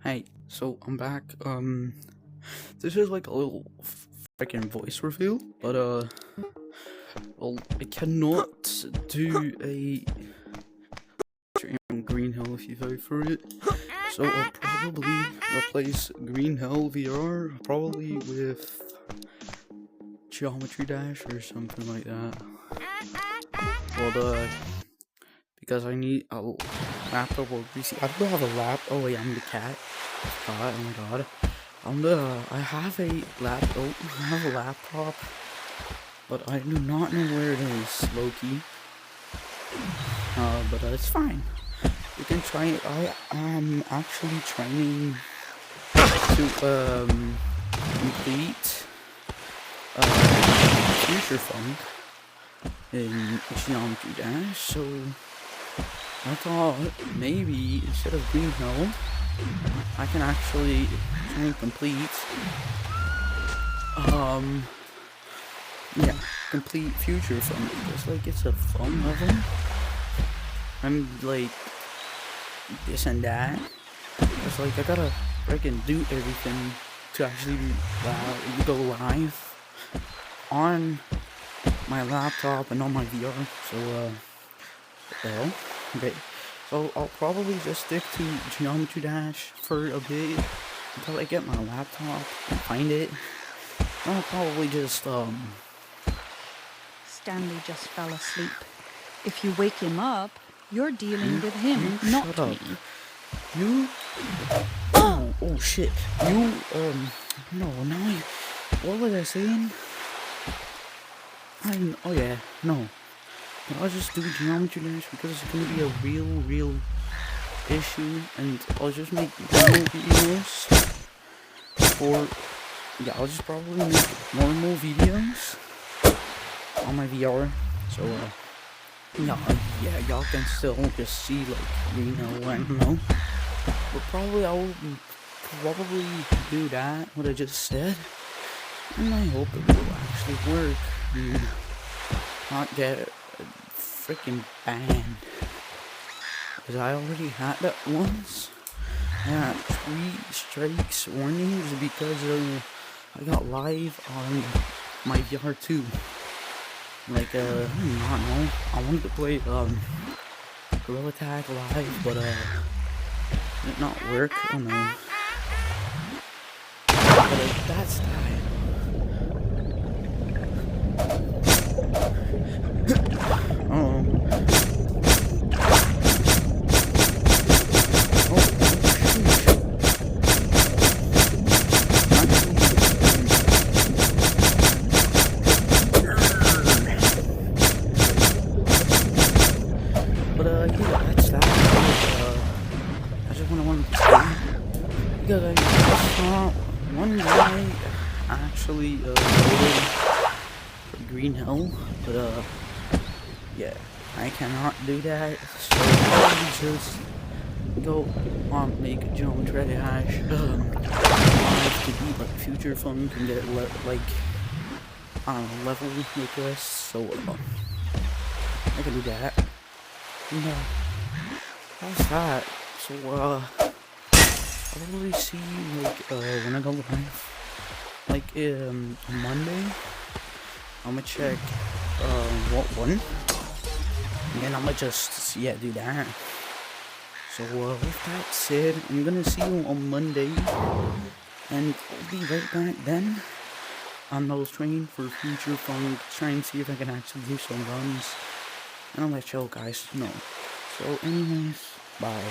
Hey, so I'm back. This is like a little freaking voice reveal, but well, I cannot do a stream on Green Hill if you vote for it. So I'll probably replace Green Hill VR probably with Geometry Dash or something like that. Well, because I need a laptop or PC. I do have a laptop. Oh wait, I'm the cat. God, oh my god. I have a laptop, but I do not know where it is, Loki. But it's fine. You can try it. I am actually trying to complete Future Funk in Geometry Dash, so I thought maybe instead of Green Hill, I can actually try and complete complete Future Funk, because like it's a fun level. I'm like this and that. It's like I gotta freaking do everything to actually go live on my laptop and on my VR. So well, okay. So I'll probably just stick to Geometry Dash for a bit until I get my laptop and find it. I'll probably just Stanley just fell asleep. If you wake him up, you're dealing with him, not shut up. me. You oh shit. You no, now what was I saying? Oh yeah, no. I'll just do Geometry Dash because it's gonna be a real issue, and I'll just make normal videos. Or yeah, I'll just probably make normal videos on my VR. So yeah, y'all can still just see like I don't know. But probably I will probably do that what I just said, and I hope it will actually work and not get freaking banned, because I already had that once. I had 3 strikes warnings because I got live on my VR 2. Like I don't know, I wanted to play Gorilla Tag live, but it did not work. I don't know. But like, that's that. Yeah, that's that. I just want to say, because I saw one guy actually voted for Green Hill, but yeah, I cannot do that, so I'll just go on make a Geometry Dash live to beat like Future Funk and get like I don't know, level requests, so I can do that. No, how's that? So I'll probably see you like when I go live, like on Monday. I'ma check what one, and then I'ma just do that. So with that said, I'm gonna see you on Monday, and I'll be right back then. On those train for Future Funk, try and see if I can actually do some runs, and I'll let y'all guys know. So anyways, bye.